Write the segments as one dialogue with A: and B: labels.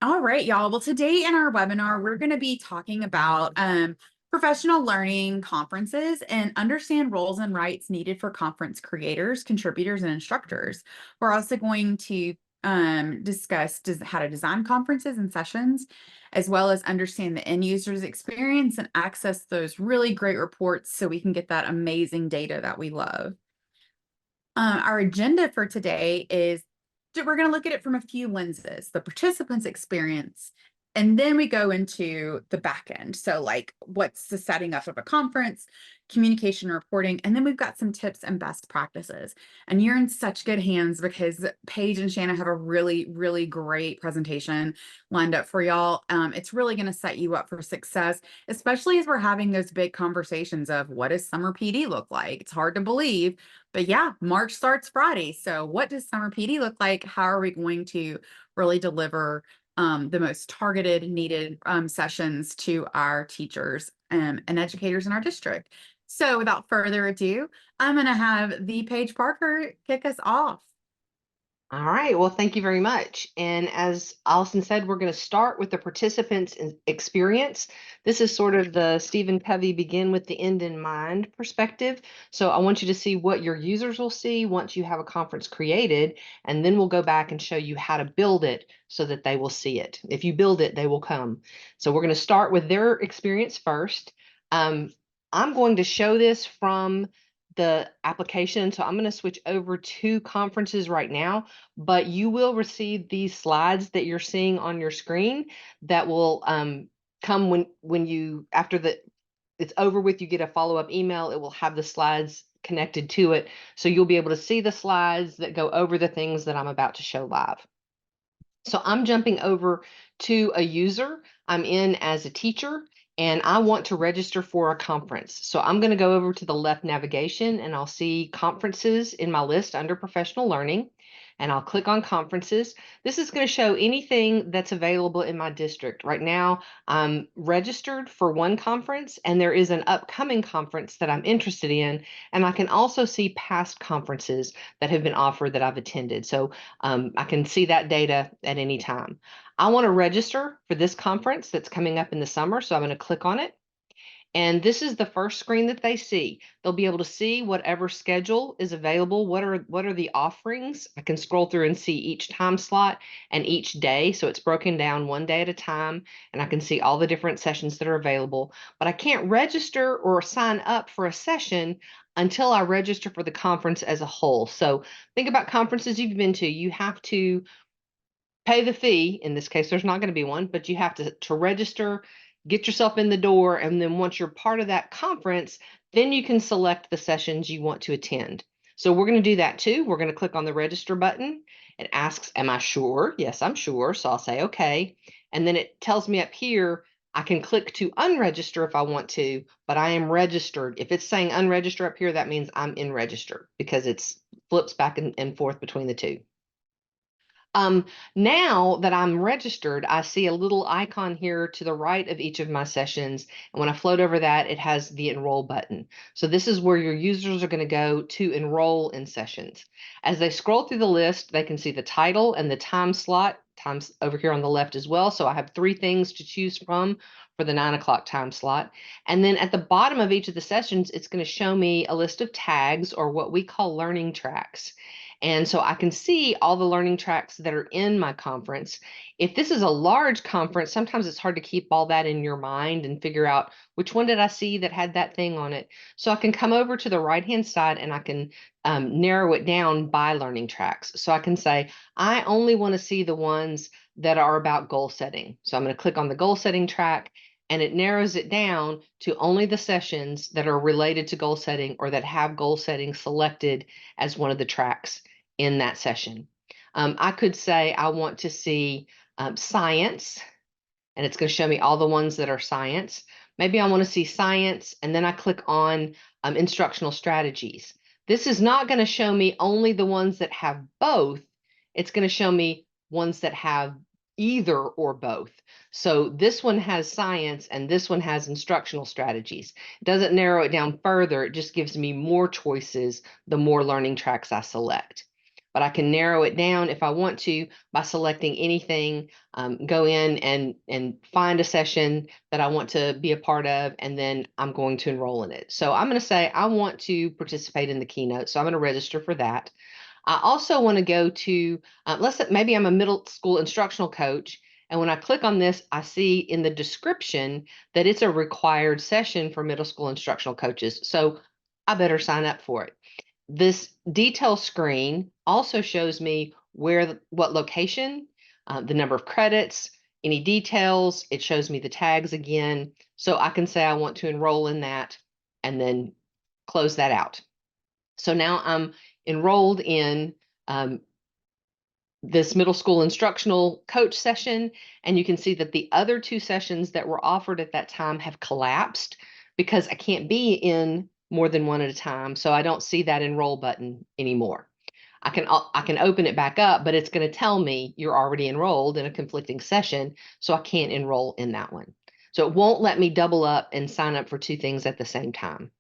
A: All right, y'all. Well, today in our webinar, we're going to be talking about professional learning conferences and understand roles and rights needed for conference creators, contributors, and instructors. We're also going to discuss how to design conferences and sessions, as well as understand the end user's experience and access those really great reports so we can get that amazing data that we love. Our agenda for today is we're going to look at it from a few lenses, the participant's experience, and then we go into the back end. So like what's the setting up of a conference, communication and reporting, and then we've got some tips and best practices. And you're in such good hands because Paige and Shanna have a really, really great presentation lined up for y'all. It's really going to set you up for success, especially as we're having those big conversations of what does summer PD look like? It's hard to believe, but yeah, March starts Friday. So what does summer PD look like? How are we going to really deliver the most targeted, needed sessions to our teachers and educators in our district? So without further ado, I'm going to have the Paige Parker kick us off.
B: All right, well, thank you very much. And as Allison said, we're going to start with the participants' experience. This is sort of the Stephen Covey begin with the end in mind perspective. So I want you to see what your users will see once you have a conference created, and then we'll go back and show you how to build it so that they will see it. If you build it, they will come. So we're going to start with their experience first. I'm going to show this from the application. So I'm going to switch over to conferences right now, but you will receive these slides that you're seeing on your screen that will come when you, after it's over with, you get a follow-up email. It will have the slides connected to it. So you'll be able to see the slides that go over the things that I'm about to show live. So I'm jumping over to a user. I'm in as a teacher and I want to register for a conference. So I'm going to go over to the left navigation and I'll see conferences in my list under professional learning. And I'll click on conferences. This is going to show anything that's available in my district. Right now, I'm registered for one conference and there is an upcoming conference that I'm interested in. And I can also see past conferences that have been offered that I've attended. So I can see that data at any time. I want to register for this conference that's coming up in the summer, so I'm going to click on it. And this is the first screen that they see. They'll be able to see whatever schedule is available. What are the offerings? I can scroll through and see each time slot and each day. So it's broken down one day at a time, and I can see all the different sessions that are available. But I can't register or sign up for a session until I register for the conference as a whole. So think about conferences you've been to. You have to pay the fee. In this case, there's not going to be one, but you have to register, get yourself in the door, and then once you're part of that conference, then you can select the sessions you want to attend. So we're going to do that too. We're going to click on the register button. It asks, am I sure? Yes, I'm sure. So I'll say, okay. And then it tells me up here, I can click to unregister if I want to, but I am registered. If it's saying unregister up here, that means I'm in register because it's flips back and forth between the two. Now that I'm registered, I see a little icon here to the right of each of my sessions. And when I float over that, it has the enroll button. So this is where your users are going to go to enroll in sessions. As they scroll through the list, they can see the title and the time slot, times over here on the left as well. So I have 3 things to choose from for the 9 o'clock time slot. And then at the bottom of each of the sessions, it's going to show me a list of tags or what we call learning tracks. And so I can see all the learning tracks that are in my conference. If this is a large conference, sometimes it's hard to keep all that in your mind and figure out which one did I see that had that thing on it. So I can come over to the right-hand side and I can narrow it down by learning tracks. So I can say, I only want to see the ones that are about goal setting. So I'm going to click on the goal setting track and it narrows it down to only the sessions that are related to goal setting or that have goal setting selected as one of the tracks in that session. I could say I want to see science, and it's going to show me all the ones that are science. Maybe I want to see science, and then I click on instructional strategies. This is not going to show me only the ones that have both. It's going to show me ones that have either or both. So this one has science and this one has instructional strategies. It doesn't narrow it down further. It just gives me more choices the more learning tracks I select. but I can narrow it down if I want to by selecting anything, go in and find a session that I want to be a part of, and then I'm going to enroll in it. So I'm going to say I want to participate in the keynote, so I'm going to register for that. I also want to go to, let's say maybe I'm a middle school instructional coach, and when I click on this, I see in the description that it's a required session for middle school instructional coaches. So I better sign up for it. This detail screen also shows me what location, the number of credits, any details. It shows me the tags again. So I can say I want to enroll in that and then close that out. So now I'm enrolled in this middle school instructional coach session, and you can see that the other two sessions that were offered at that time have collapsed because I can't be in more than one at a time, so I don't see that enroll button anymore. I can open it back up, but it's going to tell me you're already enrolled in a conflicting session, so I can't enroll in that one. So it won't let me double up and sign up for two things at the same time.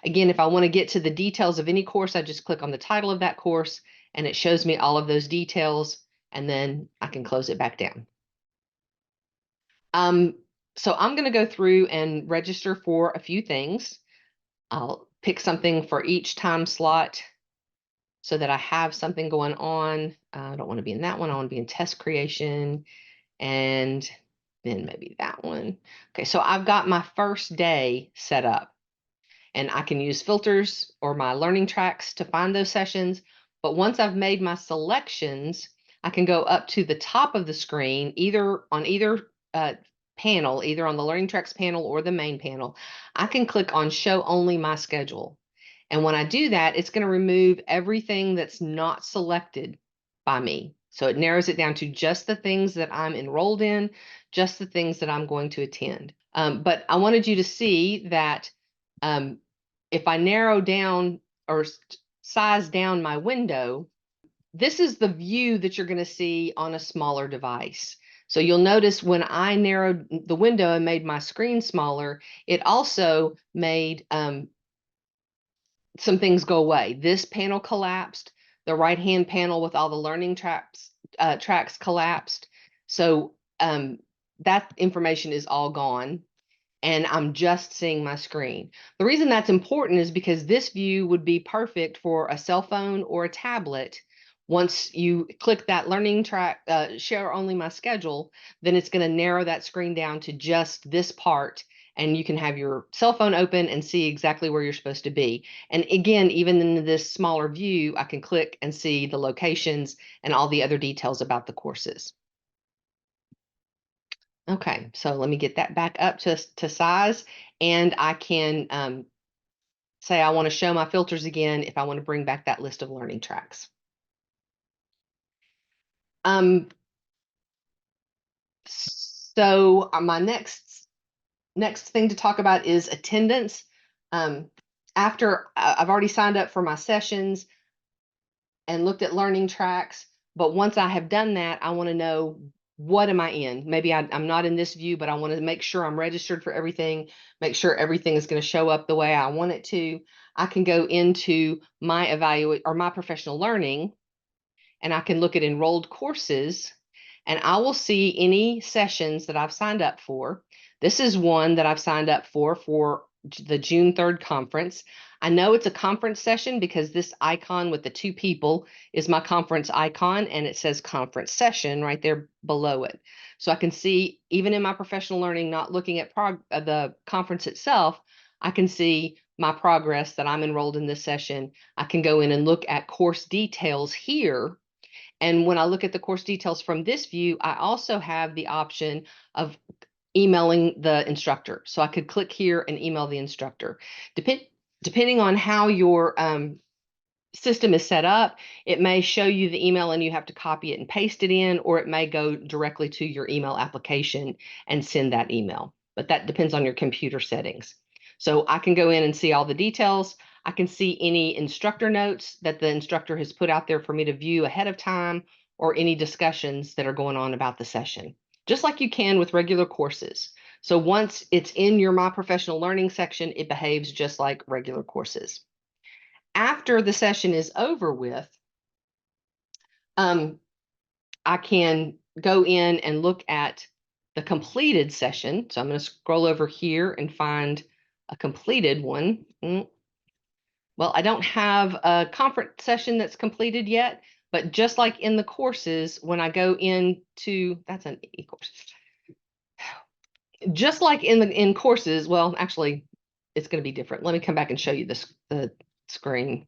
B: Again, if I want to get to the details of any course, I just click on the title of that course and it shows me all of those details, and then I can close it back down. So I'm going to go through and register for a few things. I'll pick something for each time slot so that I have something going on. I don't want to be in that one. I want to be in test creation and then maybe that one. Okay, so I've got my first day set up. And I can use filters or my learning tracks to find those sessions. But once I've made my selections, I can go up to the top of the screen, either on either panel, either on the learning tracks panel or the main panel. I can click on show only my schedule. And when I do that, it's going to remove everything that's not selected by me. So it narrows it down to just the things that I'm enrolled in, just the things that I'm going to attend. But I wanted you to see that if I narrow down or size down my window, this is the view that you're going to see on a smaller device. So you'll notice when I narrowed the window and made my screen smaller, it also made some things go away. This panel collapsed. The right-hand panel with all the learning tracks collapsed. So that information is all gone, and I'm just seeing my screen. The reason that's important is because this view would be perfect for a cell phone or a tablet. Once you click that learning track, share only my schedule, then it's going to narrow that screen down to just this part, and you can have your cell phone open and see exactly where you're supposed to be. And again, even in this smaller view, I can click and see the locations and all the other details about the courses. Okay, so let me get that back up to size, and I can say I want to show my filters again if I want to bring back that list of learning tracks. So my next thing to talk about is attendance. After I've already signed up for my sessions and looked at learning tracks, but once I have done that, I want to know, what am I in? Maybe I'm not in this view, but I want to make sure I'm registered for everything, make sure everything is going to show up the way I want it to. I can go into my evaluate or my professional learning, and I can look at enrolled courses, and I will see any sessions that I've signed up for. This is one that I've signed up for the June 3rd conference. I know it's a conference session because this icon with the two people is my conference icon, and it says conference session right there below it. So I can see, even in my professional learning, not looking at the conference itself, I can see my progress that I'm enrolled in this session. I can go in and look at course details here. And when I look at the course details from this view, I also have the option of emailing the instructor. So I could click here and email the instructor. Depending on how your system is set up, it may show you the email and you have to copy it and paste it in, or it may go directly to your email application and send that email. But that depends on your computer settings. So I can go in and see all the details. I can see any instructor notes that the instructor has put out there for me to view ahead of time, or any discussions that are going on about the session, just like you can with regular courses. So once it's in your My Professional Learning section, it behaves just like regular courses. After the session is over with, I can go in and look at the completed session. So I'm going to scroll over here and find a completed one. Well, I don't have a conference session that's completed yet, but just like in the courses, when I go into, that's an e-course. Just like in courses, well, actually, it's going to be different. Let me come back and show you the screen.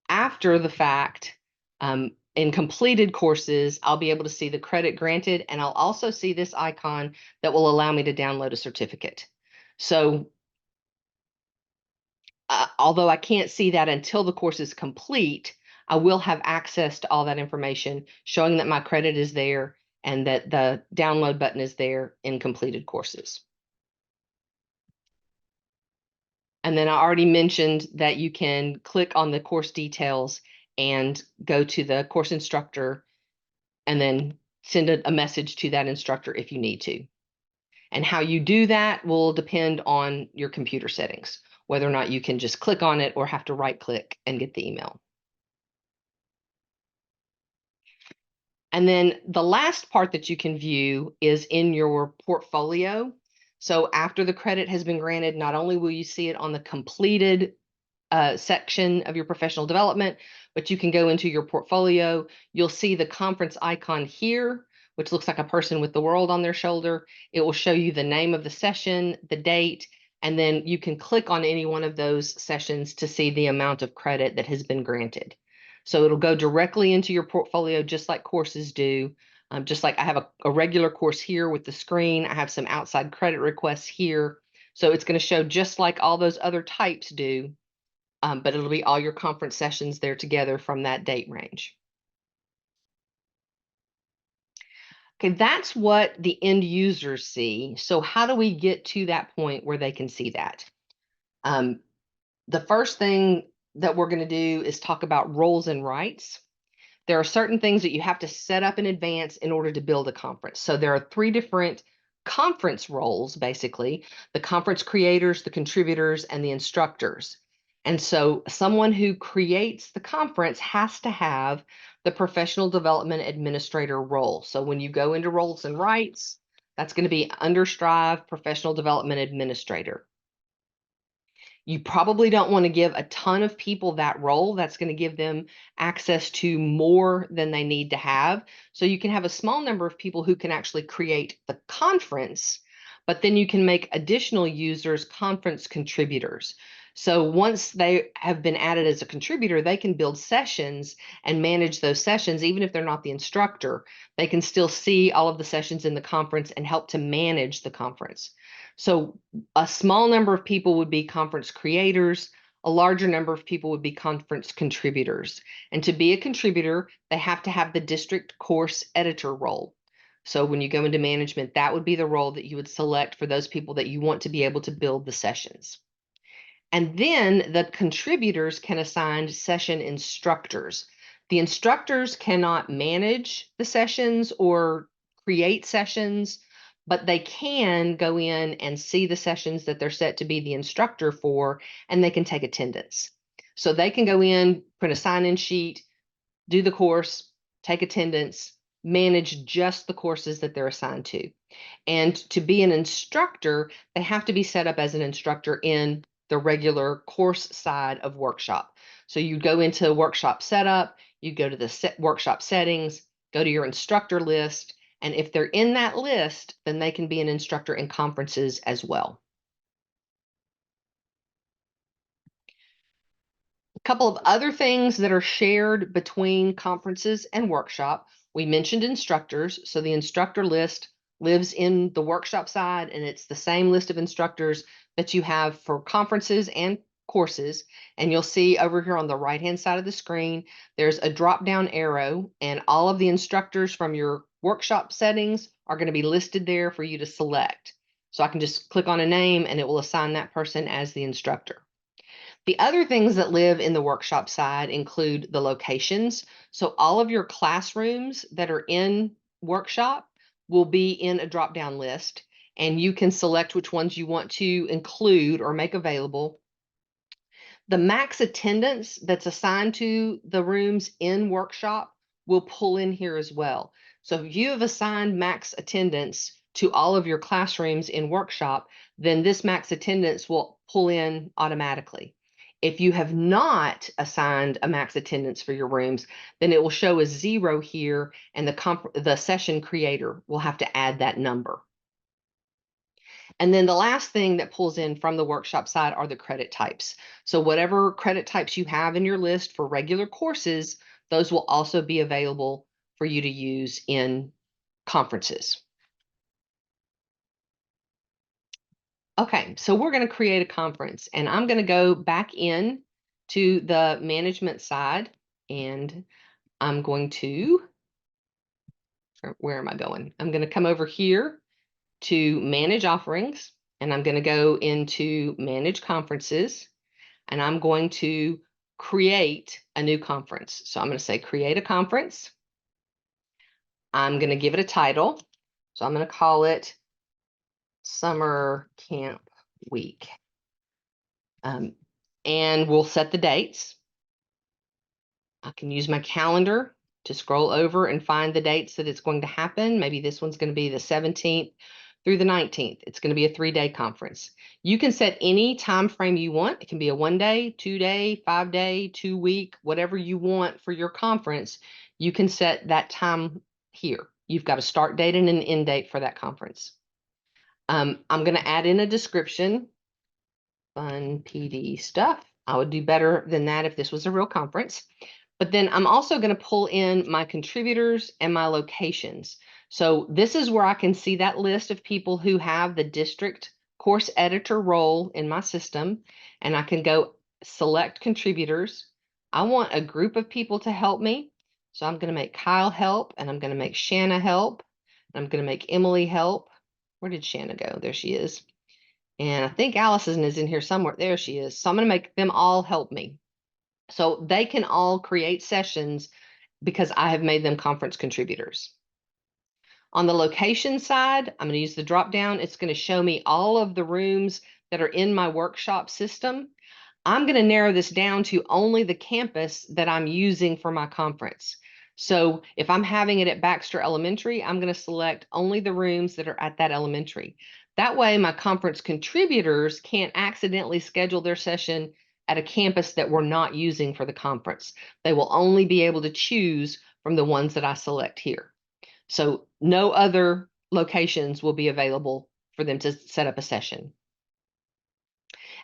B: After the fact, in completed courses, I'll be able to see the credit granted, and I'll also see this icon that will allow me to download a certificate. So although I can't see that until the course is complete, I will have access to all that information showing that my credit is there and that the download button is there in completed courses. And then I already mentioned that you can click on the course details and go to the course instructor and then send a message to that instructor if you need to. And how you do that will depend on your computer settings, whether or not you can just click on it or have to right click and get the email. And then the last part that you can view is in your portfolio. So after the credit has been granted, not only will you see it on the completed section of your professional development, but you can go into your portfolio. You'll see the conference icon here, which looks like a person with the world on their shoulder. It will show you the name of the session, the date, and then you can click on any one of those sessions to see the amount of credit that has been granted. So it'll go directly into your portfolio just like courses do. Just like I have a regular course here with the screen, I have some outside credit requests here. So it's going to show just like all those other types do, but it'll be all your conference sessions there together from that date range. Okay, that's what the end users see. So how do we get to that point where they can see that? The first thing that we're going to do is talk about roles and rights. There are certain things that you have to set up in advance in order to build a conference. So there are 3 different conference roles, basically: the conference creators, the contributors, and the instructors. And so someone who creates the conference has to have the professional development administrator role. So when you go into roles and rights, that's going to be under Strive professional development administrator. You probably don't want to give a ton of people that role. That's going to give them access to more than they need to have. So you can have a small number of people who can actually create the conference, but then you can make additional users conference contributors. So once they have been added as a contributor, they can build sessions and manage those sessions. Even if they're not the instructor, they can still see all of the sessions in the conference and help to manage the conference. So a small number of people would be conference creators, a larger number of people would be conference contributors. And to be a contributor, they have to have the district course editor role. So when you go into management, that would be the role that you would select for those people that you want to be able to build the sessions. And then the contributors can assign session instructors. The instructors cannot manage the sessions or create sessions, but they can go in and see the sessions that they're set to be the instructor for, and they can take attendance. So they can go in, print a sign-in sheet, do the course, take attendance, manage just the courses that they're assigned to. And to be an instructor, they have to be set up as an instructor in the regular course side of workshop. So you go into workshop setup, you go to the workshop settings, go to your instructor list, and if they're in that list, then they can be an instructor in conferences as well. A couple of other things that are shared between conferences and workshop. We mentioned instructors. So the instructor list lives in the workshop side, and it's the same list of instructors that you have for conferences and courses. And you'll see over here on the right-hand side of the screen, there's a drop-down arrow, and all of the instructors from your workshop settings are going to be listed there for you to select. So I can just click on a name and it will assign that person as the instructor. The other things that live in the workshop side include the locations. So all of your classrooms that are in workshop will be in a drop-down list, and you can select which ones you want to include or make available. The max attendance that's assigned to the rooms in workshop will pull in here as well. So if you have assigned max attendance to all of your classrooms in workshop, then this max attendance will pull in automatically. If you have not assigned a max attendance for your rooms, then it will show as 0 here, and the session creator will have to add that number. And then the last thing that pulls in from the workshop side are the credit types. So whatever credit types you have in your list for regular courses, those will also be available for you to use in conferences. Okay, so we're going to create a conference, and I'm going to go back in to the management side, and I'm going to, where am I going? I'm going to come over here to manage offerings, and I'm going to go into manage conferences, and I'm going to create a new conference. So I'm going to say create a conference. I'm going to give it a title. So I'm going to call it Summer Camp Week. And we'll set the dates. I can use my calendar to scroll over and find the dates that it's going to happen. Maybe this one's going to be the 17th through the 19th. It's going to be a 3-day conference. You can set any time frame you want. It can be a 1-day, 2-day, 5-day, 2-week, whatever you want for your conference. You can set that time here. You've got a start date and an end date for that conference. I'm going to add in a description. Fun PD stuff. I would do better than that if this was a real conference. But then I'm also going to pull in my contributors and my locations. So this is where I can see that list of people who have the district course editor role in my system, and I can go select contributors. I want a group of people to help me. So I'm going to make Kyle help, and I'm going to make Shanna help, and I'm going to make Emily help. Where did Shanna go? There she is. And I think Allison is in here somewhere. There she is. So I'm going to make them all help me. So they can all create sessions because I have made them conference contributors. On the location side, I'm going to use the drop down. It's going to show me all of the rooms that are in my workshop system. I'm going to narrow this down to only the campus that I'm using for my conference. So if I'm having it at Baxter Elementary, I'm going to select only the rooms that are at that elementary. That way, my conference contributors can't accidentally schedule their session at a campus that we're not using for the conference. They will only be able to choose from the ones that I select here. So no other locations will be available for them to set up a session.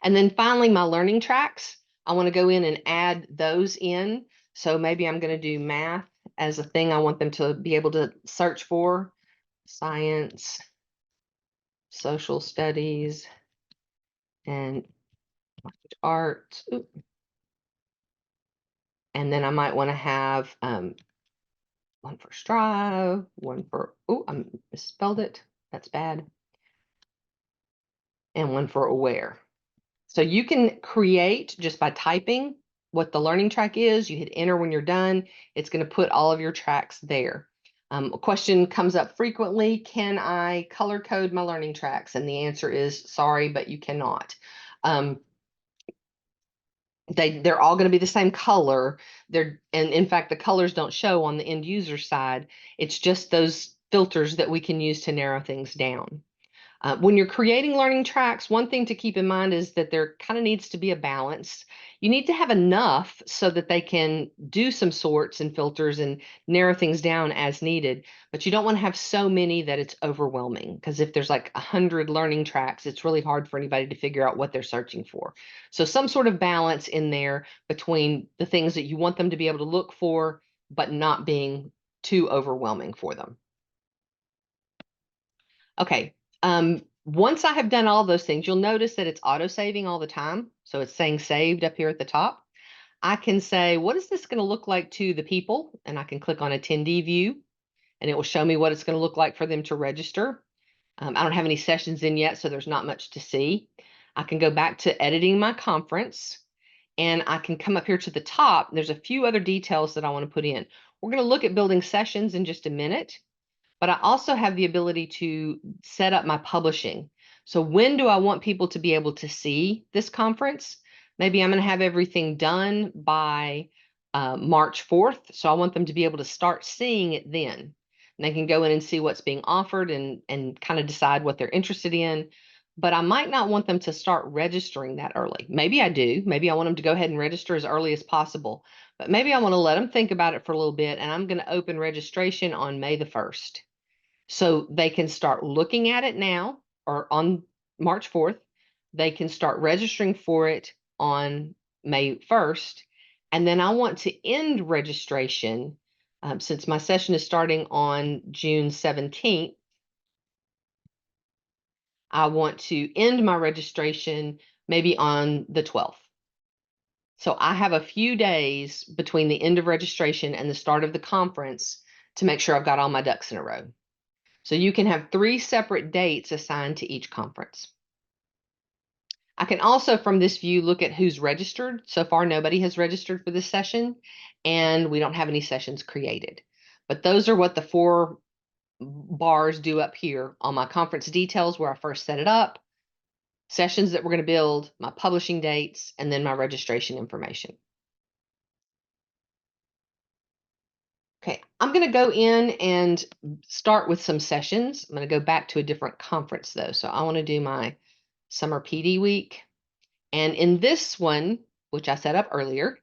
B: And then finally, my learning tracks, I want to go in and add those in. So maybe I'm going to do math as a thing I want them to be able to search for. Science, social studies, and art. Ooh. And then I might want to have one for Strive, one for, oh, I misspelled it. That's bad. And one for Aware. So you can create just by typing what the learning track is. You hit enter when you're done. It's going to put all of your tracks there. A question comes up frequently: can I color code my learning tracks? And the answer is sorry, but you cannot. They're all going to be the same color. And in fact, the colors don't show on the end user side. It's just those filters that we can use to narrow things down. When you're creating learning tracks, one thing to keep in mind is that there kind of needs to be a balance. You need to have enough so that they can do some sorts and filters and narrow things down as needed, but you don't want to have so many that it's overwhelming, because if there's like 100 learning tracks, it's really hard for anybody to figure out what they're searching for. So some sort of balance in there between the things that you want them to be able to look for, but not being too overwhelming for them. Okay. Once I have done all those things, you'll notice that it's auto saving all the time. So it's saying saved up here at the top. I can say, what is this going to look like to the people? And I can click on attendee view, and it will show me what it's going to look like for them to register. I don't have any sessions in yet, so there's not much to see. I can go back to editing my conference, and I can come up here to the top. There's a few other details that I want to put in. We're going to look at building sessions in just a minute. But I also have the ability to set up my publishing. So when do I want people to be able to see this conference? Maybe I'm going to have everything done by March 4th. So I want them to be able to start seeing it then. And they can go in and see what's being offered and kind of decide what they're interested in. But I might not want them to start registering that early. Maybe I do. Maybe I want them to go ahead and register as early as possible. But maybe I want to let them think about it for a little bit. And I'm going to open registration on May the 1st. So they can start looking at it now or on March 4th. They can start registering for it on May 1st. And then I want to end registration since my session is starting on June 17th. I want to end my registration maybe on the 12th. So I have a few days between the end of registration and the start of the conference to make sure I've got all my ducks in a row. So you can have 3 separate dates assigned to each conference. I can also, from this view, look at who's registered. So far, nobody has registered for this session, and we don't have any sessions created. But those are what the 4 bars do up here on my conference details where I first set it up, sessions that we're going to build, my publishing dates, and then my registration information. Okay, I'm going to go in and start with some sessions. I'm going to go back to a different conference though. So I want to do my summer PD week. And in this one, which I set up earlier,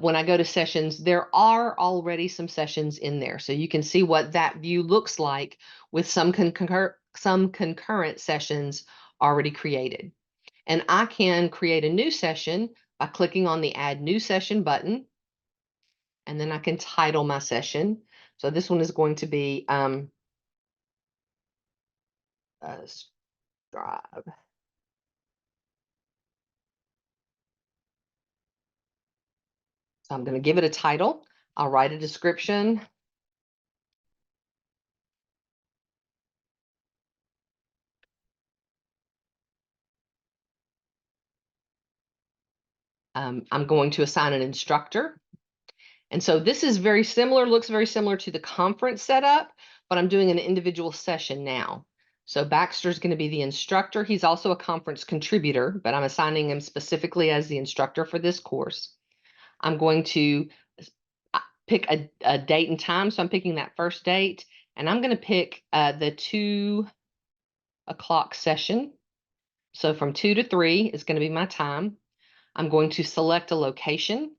B: when I go to sessions, there are already some sessions in there. So you can see what that view looks like with some concurrent sessions already created. And I can create a new session by clicking on the Add New Session button. And then I can title my session. So this one is going to be Strive. So I'm going to give it a title. I'll write a description. I'm going to assign an instructor. And so this is very similar, looks very similar to the conference setup, but I'm doing an individual session now. So Baxter's going to be the instructor. He's also a conference contributor, but I'm assigning him specifically as the instructor for this course. I'm going to pick a date and time. So I'm picking that first date, and I'm going to pick the 2 o'clock session. So from 2 to 3 is going to be my time. I'm going to select a location.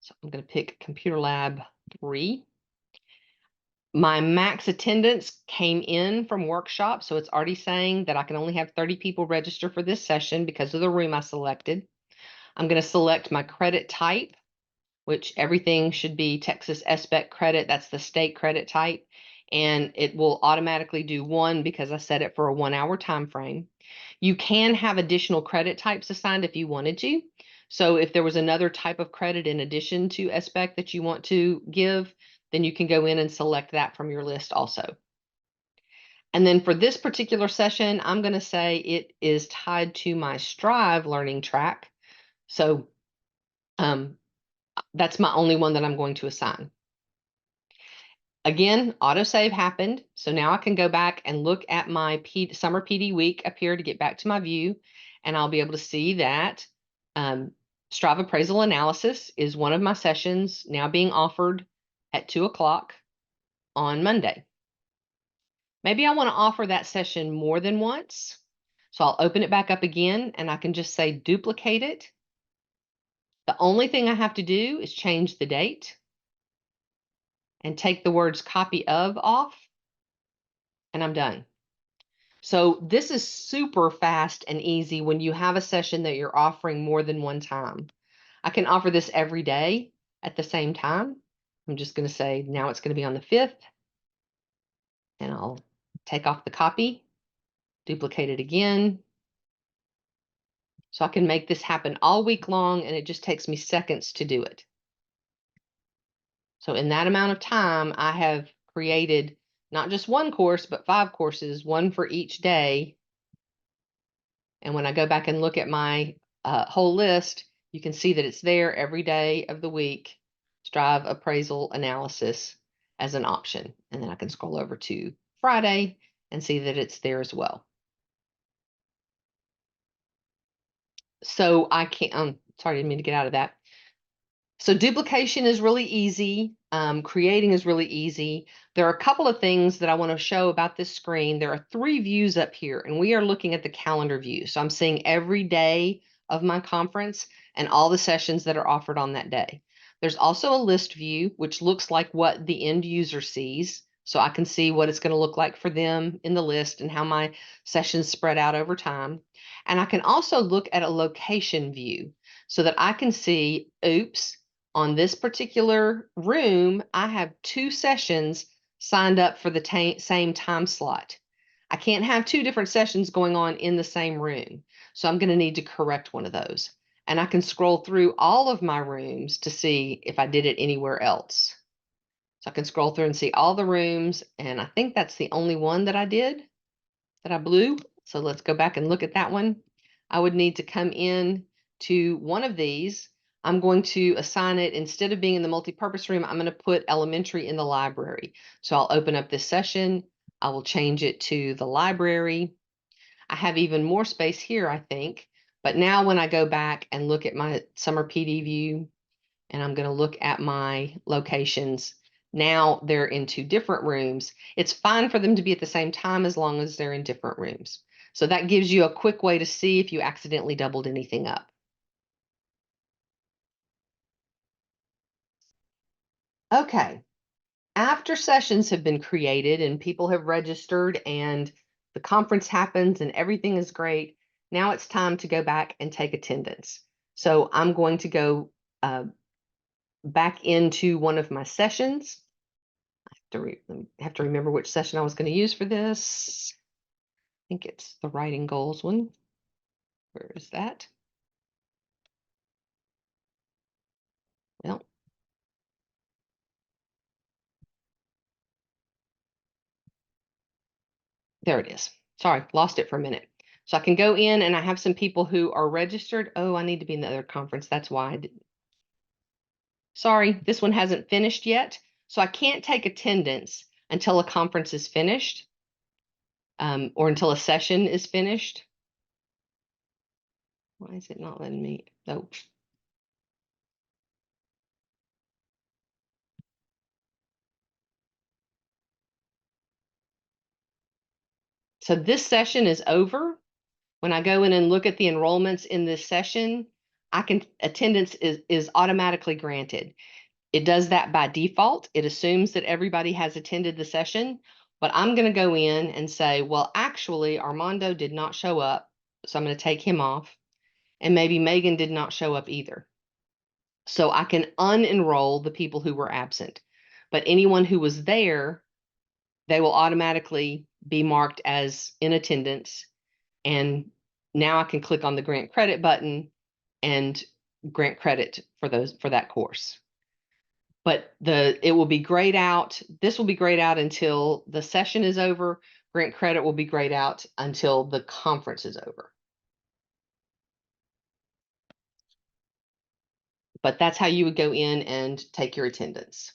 B: So I'm going to pick Computer Lab 3. My max attendance came in from workshop, so it's already saying that I can only have 30 people register for this session because of the room I selected. I'm going to select my credit type, which everything should be Texas SBEC credit. That's the state credit type. And it will automatically do 1 because I set it for a 1-hour time frame. You can have additional credit types assigned if you wanted to. So if there was another type of credit in addition to SBEC that you want to give, then you can go in and select that from your list also. And then for this particular session, I'm going to say it is tied to my Strive learning track. So that's my only one that I'm going to assign. Again, autosave happened. So now I can go back and look at my summer PD week up here to get back to my view. And I'll be able to see that Strive appraisal analysis is one of my sessions now being offered at 2 o'clock on Monday. Maybe I want to offer that session more than once. So I'll open it back up again and I can just say duplicate it. The only thing I have to do is change the date and take the words copy of off, and I'm done. So this is super fast and easy when you have a session that you're offering more than one time. I can offer this every day at the same time. I'm just going to say now it's going to be on the 5th, and I'll take off the copy, duplicate it again. So I can make this happen all week long, and it just takes me seconds to do it. So in that amount of time, I have created not just one course, but 5 courses, 1 for each day. And when I go back and look at my whole list, you can see that it's there every day of the week, Strive appraisal analysis as an option. And then I can scroll over to Friday and see that it's there as well. So I can't, sorry, I didn't mean to get out of that. So duplication is really easy. Creating is really easy. There are a couple of things that I want to show about this screen. There are 3 views up here, and we are looking at the calendar view. So I'm seeing every day of my conference and all the sessions that are offered on that day. There's also a list view, which looks like what the end user sees. So I can see what it's going to look like for them in the list and how my sessions spread out over time. And I can also look at a location view so that I can see, oops, on this particular room, I have 2 sessions signed up for the same time slot. I can't have 2 different sessions going on in the same room. So I'm going to need to correct one of those. And I can scroll through all of my rooms to see if I did it anywhere else. So I can scroll through and see all the rooms. And I think that's the only one that I did that I blew. So let's go back and look at that one. I would need to come in to one of these. I'm going to assign it, instead of being in the multipurpose room, I'm going to put elementary in the library. So I'll open up this session. I will change it to the library. I have even more space here, I think. But now when I go back and look at my summer PD view, and I'm going to look at my locations. Now they're in 2 different rooms. It's fine for them to be at the same time as long as they're in different rooms. So that gives you a quick way to see if you accidentally doubled anything up. Okay, after sessions have been created and people have registered and the conference happens and everything is great, now it's time to go back and take attendance. So I'm going to go back into one of my sessions. Have to remember which session I was going to use for this. I think it's the writing goals one. Where is that? Well, there it is. Sorry, lost it for a minute. So I can go in and I have some people who are registered. Oh, I need to be in the other conference. That's why I didn't. Sorry, this one hasn't finished yet. So I can't take attendance until a conference is finished, or until a session is finished. Why is it not letting me? Oh. So this session is over. When I go in and look at the enrollments in this session, attendance is automatically granted. It does that by default. It assumes that everybody has attended the session, but I'm going to go in and say, well, actually, Armando did not show up, so I'm going to take him off. And maybe Megan did not show up either. So I can unenroll the people who were absent. But anyone who was there, they will automatically be marked as in attendance. And now I can click on the grant credit button and grant credit for that course. But it will be grayed out. This will be grayed out until the session is over. Grant credit will be grayed out until the conference is over. But that's how you would go in and take your attendance.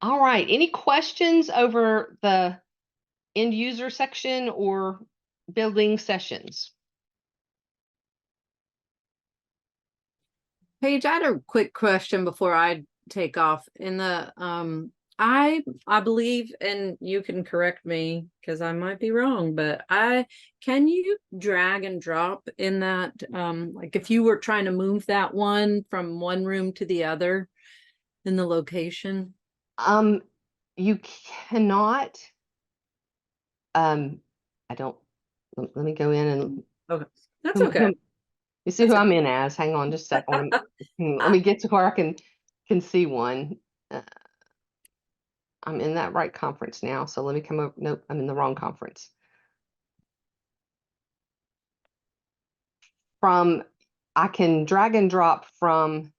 B: All right, any questions over the end user section or building sessions?
C: Paige, I had a quick question before I take off. In the I believe, and you can correct me because I might be wrong, but can you drag and drop in that, like if you were trying to move that one from one room to the other in the location?
B: You cannot. I don't. Let me go in and.
C: Okay, that's okay.
B: You see who I'm in as. Hang on just a second. Let me get to where I can see one. I'm in that right conference now. So let me come over. Nope, I'm in the wrong conference. I can drag and drop from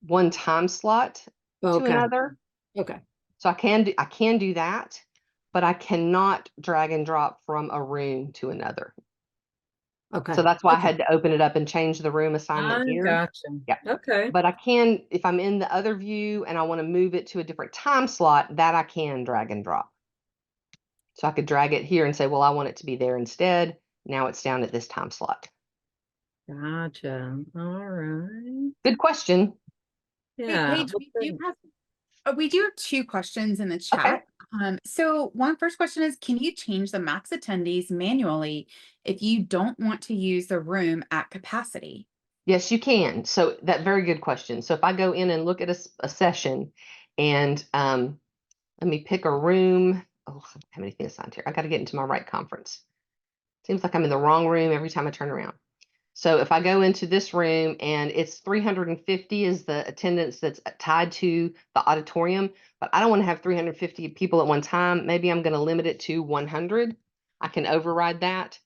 B: one time slot to another.
C: Okay.
B: So I can do that, but I cannot drag and drop from a room to another.
C: Okay.
B: So that's why I had to open it up and change the room assignment here.
C: Gotcha.
B: Yeah.
C: Okay.
B: But I can, if I'm in the other view and I want to move it to a different time slot, that I can drag and drop. So I could drag it here and say, well, I want it to be there instead. Now it's down at this time slot.
C: Gotcha. All right.
B: Good question.
A: Hey,
C: Yeah.
A: Paige, we do have two questions in the chat. So first question is, can you change the max attendees manually if you don't want to use the room at capacity?
B: Yes, you can. So that very good question. So if I go in and look at a session and let me pick a room. Oh, how many things assigned here? I got to get into my right conference. Seems like I'm in the wrong room every time I turn around. So if I go into this room and it's 350 is the attendance that's tied to the auditorium, but I don't want to have 350 people at one time. Maybe I'm going to limit it to 100. I can override that.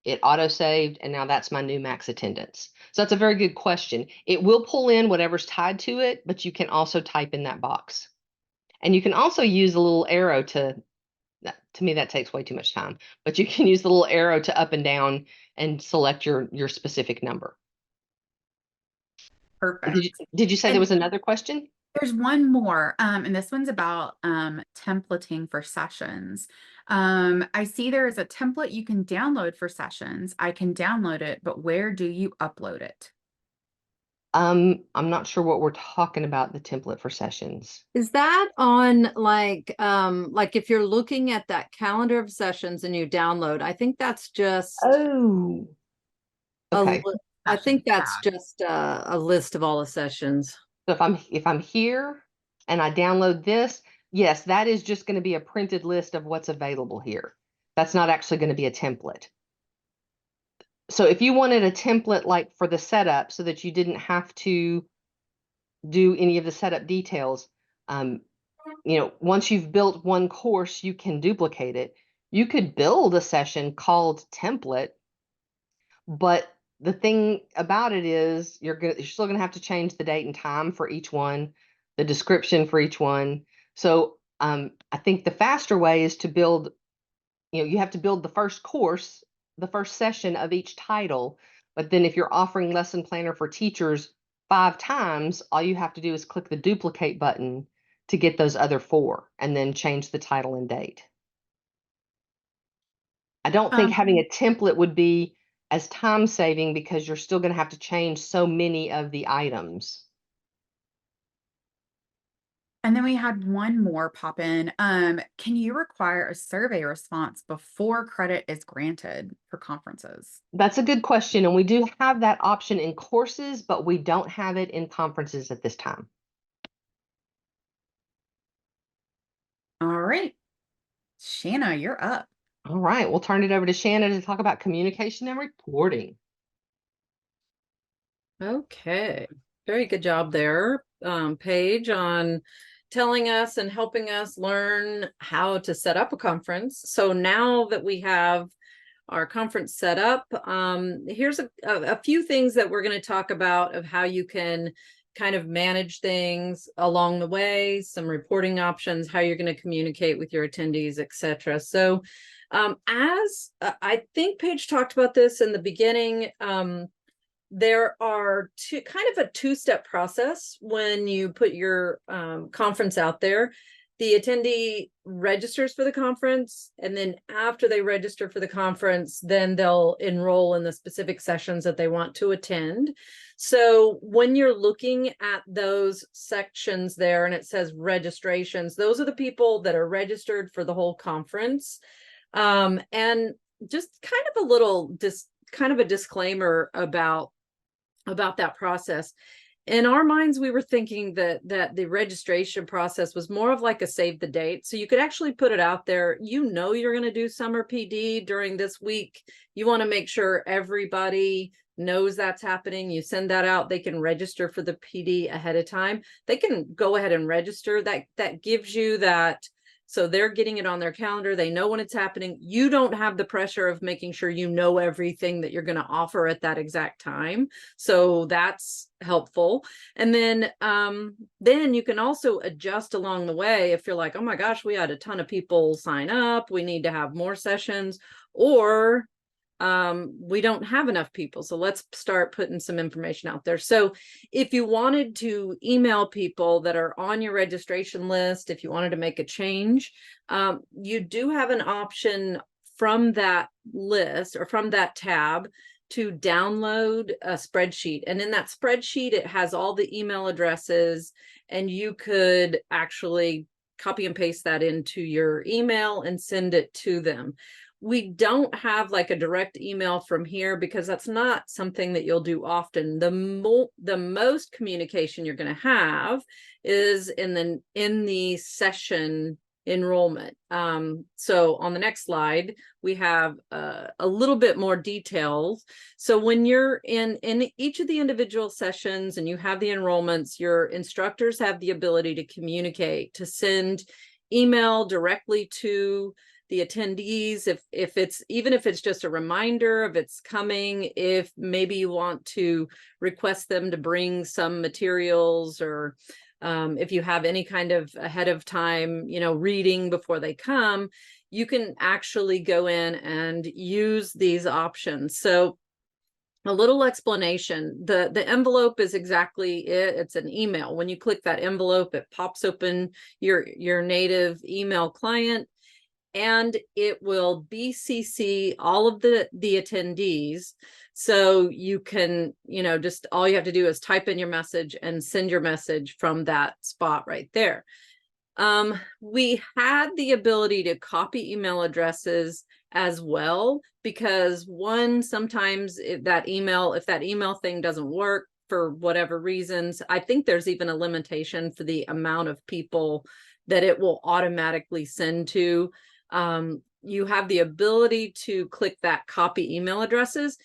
B: It auto-saved, and now that's my new max attendance. So that's a very good question. It will pull in whatever's tied to it, but you can also type in that box. And you can also use a little arrow to me, that takes way too much time, but you can use the little arrow to up and down and select your specific number.
A: Perfect.
B: Did you say there
A: And
B: was another question?
A: there's one more, and this one's about templating for sessions. I see there is a template you can download for sessions. I can download it, but where do you upload it?
B: I'm not sure what we're talking about, the template for sessions.
C: Is that on like if you're looking at that calendar of sessions and you download, I think that's just
B: Oh, okay.
C: I think that's
A: tab.
C: just a list of all the sessions.
B: So if I'm here and I download this, yes, that is just going to be a printed list of what's available here. That's not actually going to be a template. So if you wanted a template like for the setup so that you didn't have to do any of the setup details, once you've built one course, you can duplicate it. You could build a session called template, but the thing about it is you're still gonna have to change the date and time for each one, the description for each one. So I think the faster way is to build, you have to build the first course, the first session of each title. But then if you're offering lesson planner for teachers 5 times, all you have to do is click the duplicate button to get those other 4 and then change the title and date. I don't think having a template would be as time saving because you're still going to have to change so many of the items.
A: And then we had one more pop in. Can you require a survey response before credit is granted for conferences?
B: That's a good question. And we do have that option in courses, but we don't have it in conferences at this time.
A: All right. Shanna, you're up.
B: All right, we'll turn it over to Shannon to talk about communication and reporting.
C: Okay, very good job there, Paige, on telling us and helping us learn how to set up a conference. So now that we have our conference set up, here's a few things that we're going to talk about of how you can kind of manage things along the way, some reporting options, how you're going to communicate with your attendees, etc. So as I think Paige talked about this in the beginning, there are kind of a two-step process when you put your conference out there. The attendee registers for the conference, and then after they register for the conference, then they'll enroll in the specific sessions that they want to attend. So when you're looking at those sections there and it says registrations, those are the people that are registered for the whole conference. And just kind of a little disclaimer about that process. In our minds, we were thinking that the registration process was more of like a save the date. So you could actually put it out there. You're going to do summer PD during this week. You want to make sure everybody knows that's happening. You send that out. They can register for the PD ahead of time. They can go ahead and register. That gives you that. So they're getting it on their calendar. They know when it's happening. You don't have the pressure of making sure you know everything that you're going to offer at that exact time. So that's helpful. And then you can also adjust along the way if you're like, oh my gosh, we had a ton of people sign up. We need to have more sessions, or we don't have enough people. So let's start putting some information out there. So if you wanted to email people that are on your registration list, if you wanted to make a change, you do have an option from that list or from that tab to download a spreadsheet. And in that spreadsheet, it has all the email addresses, and you could actually copy and paste that into your email and send it to them. We don't have like a direct email from here because that's not something that you'll do often. The most communication you're going to have is in the session enrollment. So on the next slide, we have a little bit more details. So when you're in each of the individual sessions and you have the enrollments, your instructors have the ability to communicate, to send email directly to the attendees, if it's, even if it's just a reminder of it's coming, if maybe you want to request them to bring some materials, or if you have any kind of ahead of time, reading before they come, you can actually go in and use these options. So a little explanation, the envelope is exactly it. It's an email. When you click that envelope, it pops open your native email client, and it will BCC all of the attendees. So you can, just all you have to do is type in your message and send your message from that spot right there. We had the ability to copy email addresses as well, because sometimes if that email thing doesn't work for whatever reasons, I think there's even a limitation for the amount of people that it will automatically send to. You have the ability to click that copy email addresses.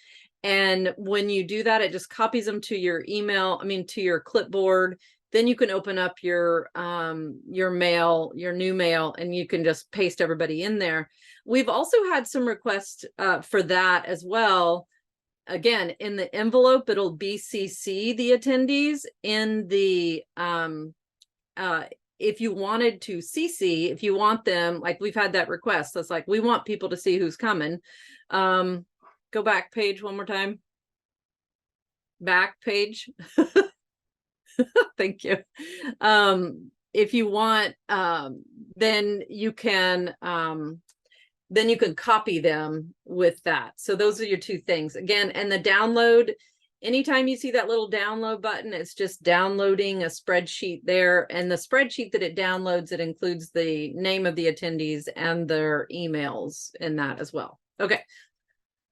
C: And when you do that, it just copies them to your to your clipboard. Then you can open up your mail, your new mail, and you can just paste everybody in there. We've also had some requests for that as well. Again, in the envelope, it'll BCC the attendees. In the if you wanted to CC, if you want them, like we've had that request, that's like, we want people to see who's coming. Go back page one more time. Back page. Thank you. If you want, then you can copy them with that. So those are your two things. Again, and the download, anytime you see that little download button, it's just downloading a spreadsheet there. And the spreadsheet that it downloads, it includes the name of the attendees and their emails in that as well. Okay.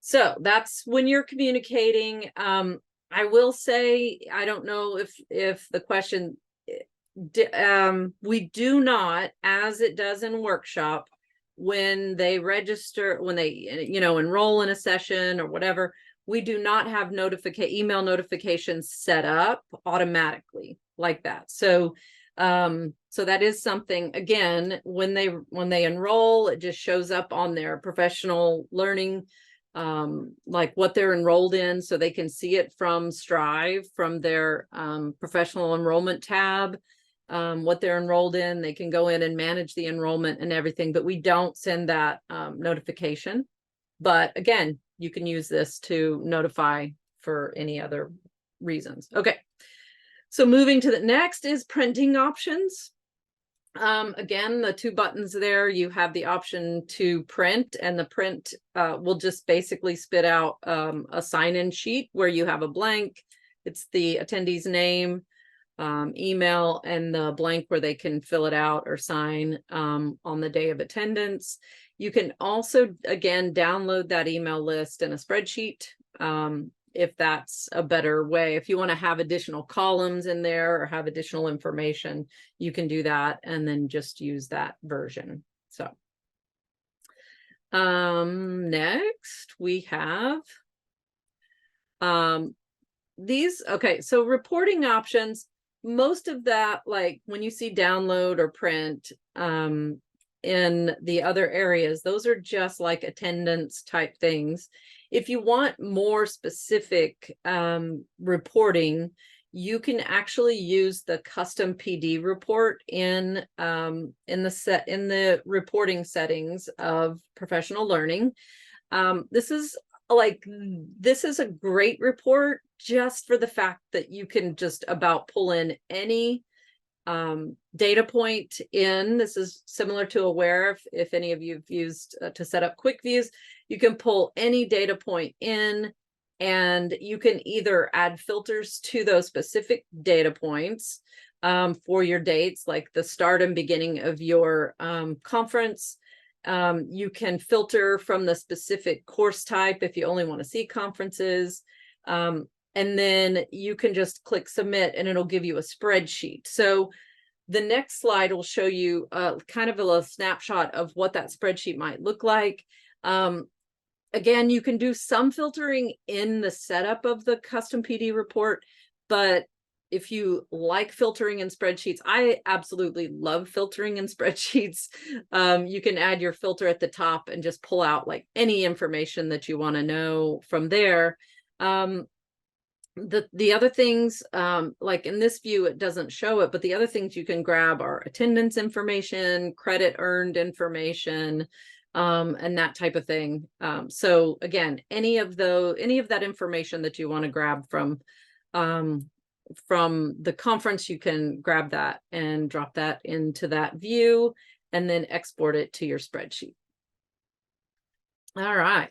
C: So that's when you're communicating. I will say, I don't know if the question, we do not, as it does in workshop, when they register, when they, enroll in a session or whatever, we do not have email notifications set up automatically like that. So, so that is something, again, when they enroll, it just shows up on their professional learning, like what they're enrolled in, so they can see it from Strive, from their professional enrollment tab, what they're enrolled in. They can go in and manage the enrollment and everything, but we don't send that notification. But again, you can use this to notify for any other reasons. Okay, so moving to the next is printing options. Again, the two buttons there, you have the option to print, and the print will just basically spit out a sign-in sheet where you have a blank. It's the attendee's name, email, and the blank where they can fill it out or sign on the day of attendance. You can also, again, download that email list in a spreadsheet if that's a better way. If you want to have additional columns in there or have additional information, you can do that and then just use that version. So next we have these. Okay, so reporting options, most of that, like when you see download or print in the other areas, those are just like attendance type things. If you want more specific reporting, you can actually use the custom PD report in the reporting settings of professional learning. This is a great report just for the fact that you can just about pull in any data point in. This is similar to Aware. If any of you have used to set up quick views, you can pull any data point in, and you can either add filters to those specific data points for your dates, like the start and beginning of your conference. You can filter from the specific course type if you only want to see conferences. And then you can just click submit and it'll give you a spreadsheet. So the next slide will show you kind of a little snapshot of what that spreadsheet might look like. Again, you can do some filtering in the setup of the custom PD report, but if you like filtering in spreadsheets, I absolutely love filtering in spreadsheets. You can add your filter at the top and just pull out like any information that you want to know from there. The other things, like in this view, it doesn't show it, but the other things you can grab are attendance information, credit earned information, and that type of thing. So again, any of that information that you want to grab from the conference, you can grab that and drop that into that view and then export it to your spreadsheet. All right.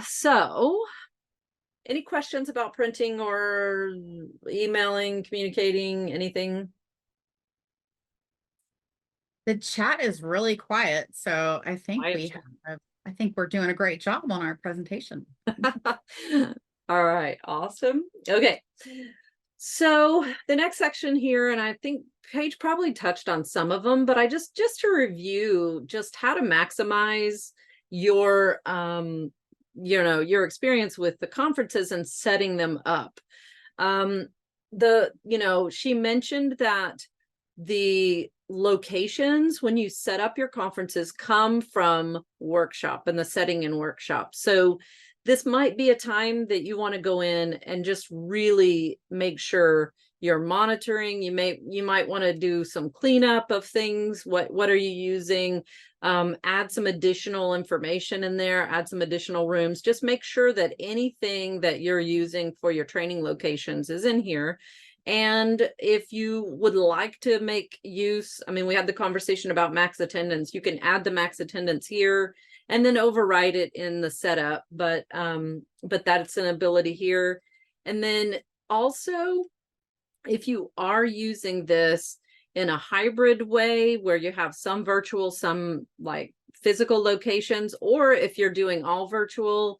C: So any questions about printing or emailing, communicating, anything?
A: The chat is really quiet, so I think I think we're doing a great job on our presentation.
C: All right, awesome. Okay, so the next section here, and I think Paige probably touched on some of them, but I just to review just how to maximize your your experience with the conferences and setting them up. She mentioned that the locations when you set up your conferences come from workshop and the setting in workshop. So this might be a time that you want to go in and just really make sure you're monitoring. You might want to do some cleanup of things. What are you using? Add some additional information in there, add some additional rooms. Just make sure that anything that you're using for your training locations is in here. And if you would like to make use, I mean, we had the conversation about max attendance. You can add the max attendance here and then override it in the setup, but that's an ability here. And then also, if you are using this in a hybrid way where you have some virtual, some like physical locations, or if you're doing all virtual,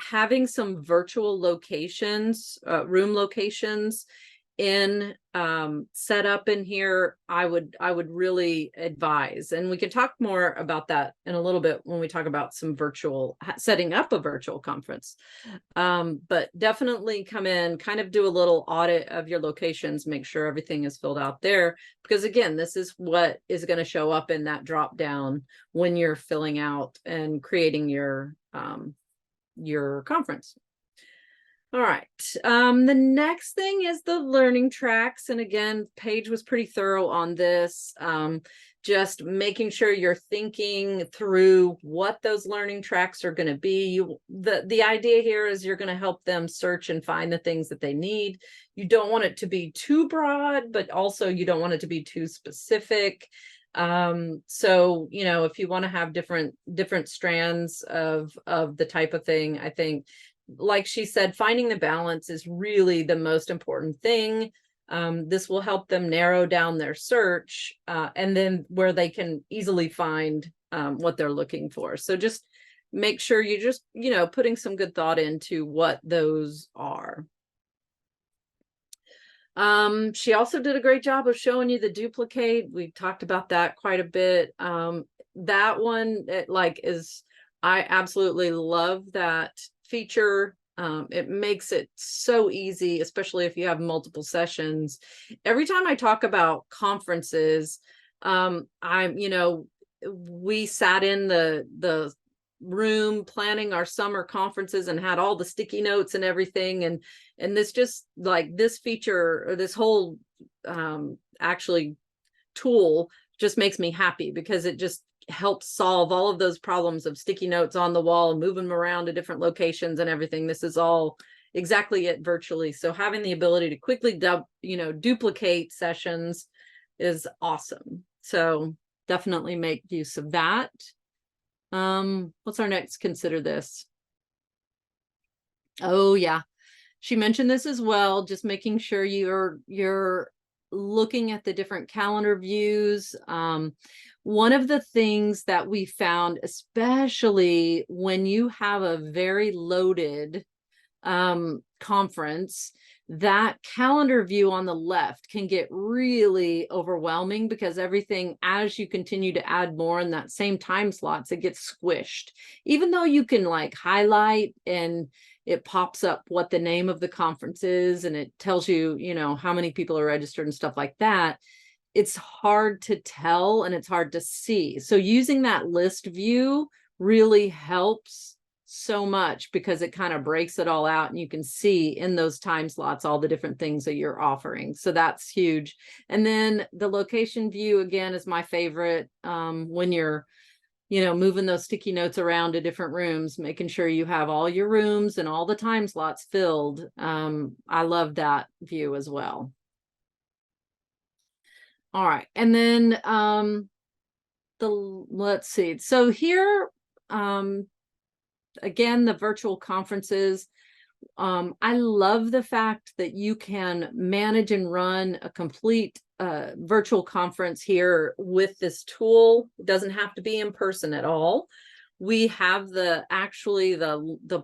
C: having some virtual locations, room locations in set up in here, I would really advise. And we can talk more about that in a little bit when we talk about some setting up a virtual conference. But definitely come in, kind of do a little audit of your locations, make sure everything is filled out there, because again, this is what is going to show up in that drop down when you're filling out and creating your conference. All right. The next thing is the learning tracks. And again, Paige was pretty thorough on this. Just making sure you're thinking through what those learning tracks are going to be. The idea here is you're going to help them search and find the things that they need. You don't want it to be too broad, but also you don't want it to be too specific. So, if you want to have different strands of the type of thing, I think, like she said, finding the balance is really the most important thing. This will help them narrow down their search, and then where they can easily find what they're looking for. So just make sure you just, putting some good thought into what those are. She also did a great job of showing you the duplicate. We talked about that quite a bit. That one, I absolutely love that feature. It makes it so easy, especially if you have multiple sessions. Every time I talk about conferences, we sat in the room planning our summer conferences and had all the sticky notes and everything, and this just like this feature, or this whole actually tool, just makes me happy because it just helps solve all of those problems of sticky notes on the wall and moving them around to different locations and everything. This is all exactly it virtually. So having the ability to quickly duplicate sessions is awesome. So definitely make use of that. What's our next? Consider this. Oh yeah, she mentioned this as well, just making sure you're looking at the different calendar views. One of the things that we found, especially when you have a very loaded conference, that calendar view on the left can get really overwhelming, because everything, as you continue to add more in that same time slots, it gets squished. Even though you can like highlight and it pops up what the name of the conference is, and it tells you, how many people are registered and stuff like that, it's hard to tell and it's hard to see. So using that list view really helps so much, because it kind of breaks it all out and you can see in those time slots all the different things that you're offering. So that's huge. And then the location view, again, is my favorite. When you're moving those sticky notes around to different rooms, making sure you have all your rooms and all the time slots filled. I love that view as well. All right. And then let's see. So here, again, the virtual conferences. I love the fact that you can manage and run a complete virtual conference here with this tool. It doesn't have to be in person at all. We have the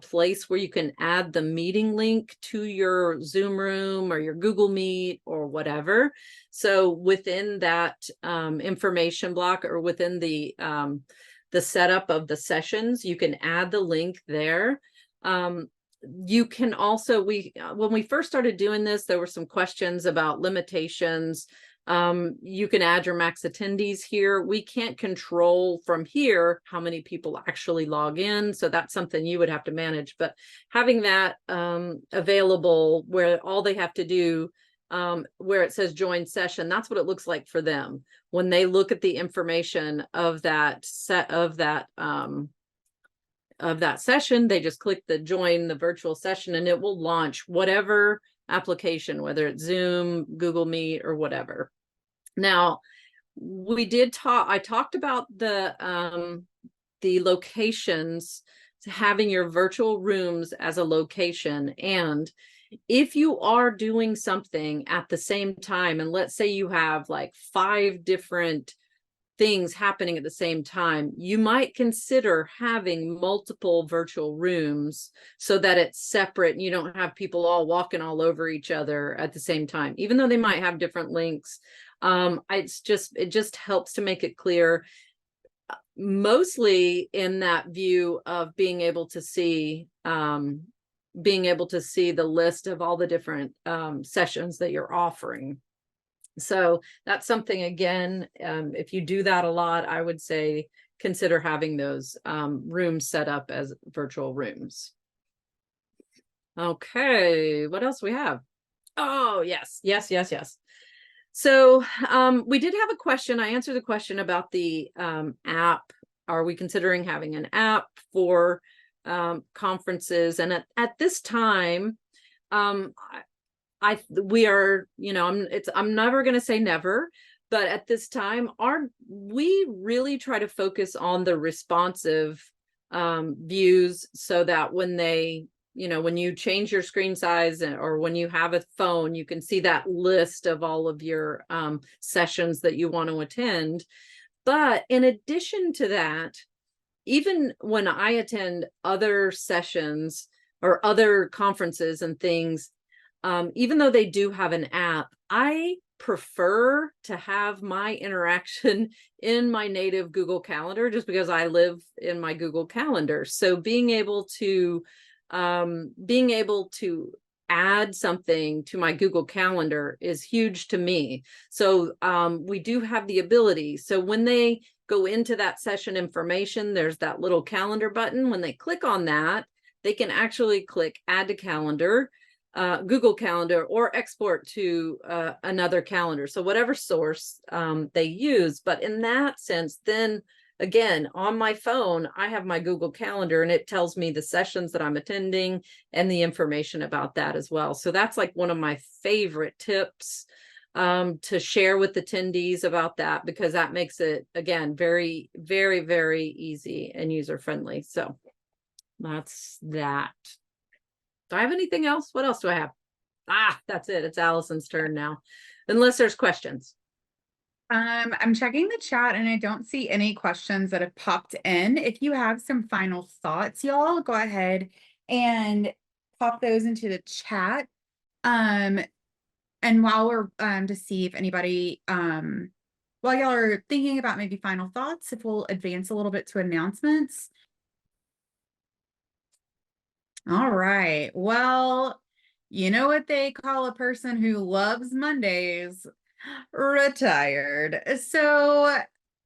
C: place where you can add the meeting link to your Zoom room or your Google Meet or whatever. So within that information block, or within the setup of the sessions, you can add the link there. You can also, when we first started doing this, there were some questions about limitations. You can add your max attendees here. We can't control from here how many people actually log in, so that's something you would have to manage. But having that available, where all they have to do, where it says join session, that's what it looks like for them when they look at the information of that session. They just click the join the virtual session and it will launch whatever application, whether it's Zoom, Google Meet, or whatever. Now, I talked about the locations, having your virtual rooms as a location. And if you are doing something at the same time, and let's say you have like 5 different things happening at the same time, you might consider having multiple virtual rooms so that it's separate and you don't have people all walking all over each other at the same time, even though they might have different links. It just helps to make it clear, mostly in that view of being able to see the list of all the different sessions that you're offering. So that's something, again, if you do that a lot, I would say consider having those rooms set up as virtual rooms. Okay, what else we have? Oh, yes. So we did have a question. I answered the question about the app. Are we considering having an app for conferences? And at this time, we are, I'm never going to say never, but at this time, we really try to focus on the responsive views, so that when when you change your screen size, or when you have a phone, you can see that list of all of your sessions that you want to attend. But in addition to that, even when I attend other sessions or other conferences and things, even though they do have an app, I prefer to have my interaction in my native Google Calendar, just because I live in my Google Calendar. So being able to add something to my Google Calendar is huge to me. So we do have the ability. So when they go into that session information, there's that little calendar button. When they click on that, they can actually click add to calendar, Google Calendar, or export to another calendar. So whatever source they use. But in that sense, then again, on my phone, I have my Google Calendar and it tells me the sessions that I'm attending and the information about that as well. So that's like one of my favorite tips to share with attendees about that, because that makes it, again, very, very, very easy and user friendly. So that's that. Do I have anything else? What else do I have? That's it. It's Allison's turn now, unless there's questions.
A: I'm checking the chat and I don't see any questions that have popped in. If you have some final thoughts, y'all, go ahead and pop those into the chat. And while we're to see if anybody while y'all are thinking about maybe final thoughts, if we'll advance a little bit to announcements. All right. Well, you know what they call a person who loves Mondays? Retired. So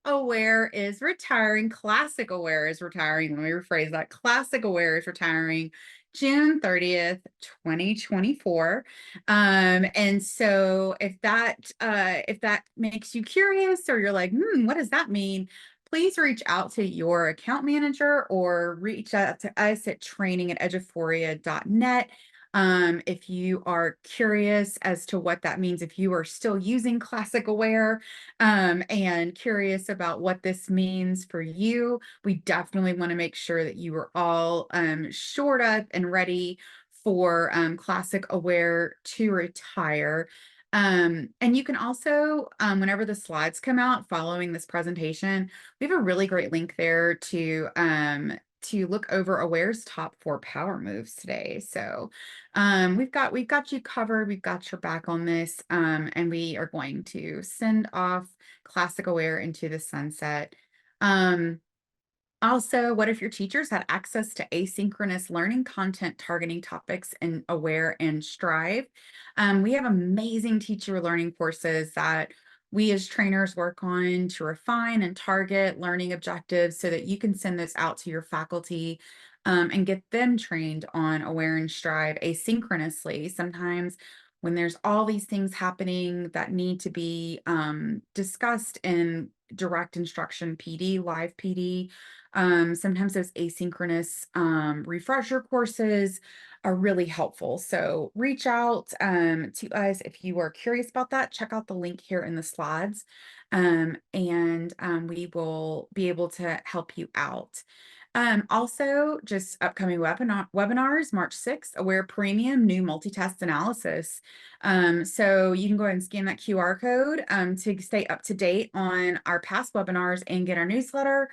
A: Aware is retiring. Classic Aware is retiring. Let me rephrase that. Classic Aware is retiring June 30th, 2024. And so if that makes you curious, or you're like, what does that mean? Please reach out to your account manager or reach out to us at training@eduphoria.net. If you are curious as to what that means, if you are still using Classic Aware and curious about what this means for you, we definitely want to make sure that you are all shored up and ready for Classic Aware to retire. And you can also, whenever the slides come out following this presentation, we have a really great link there to look over Aware's top 4 power moves today. So we've got you covered. We've got your back on this. And we are going to send off Classic Aware into the sunset. Also, what if your teachers had access to asynchronous learning content targeting topics in Aware and Strive? We have amazing teacher learning courses that we as trainers work on to refine and target learning objectives so that you can send this out to your faculty and get them trained on Aware and Strive asynchronously. Sometimes when there's all these things happening that need to be discussed in direct instruction PD, live PD, sometimes those asynchronous refresher courses are really helpful. So reach out to us if you are curious about that. Check out the link here in the slides, and we will be able to help you out. Also, just upcoming webinars, March 6th, Aware Premium, new multitest analysis. So you can go ahead and scan that QR code to stay up to date on our past webinars and get our newsletter.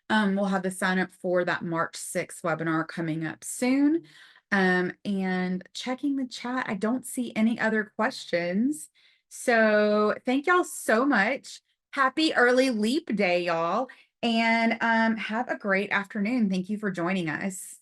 A: We'll have the sign up for that March 6th webinar coming up soon. And checking the chat, I don't see any other questions. So thank y'all so much. Happy early leap day, y'all. And have a great afternoon. Thank you for joining us.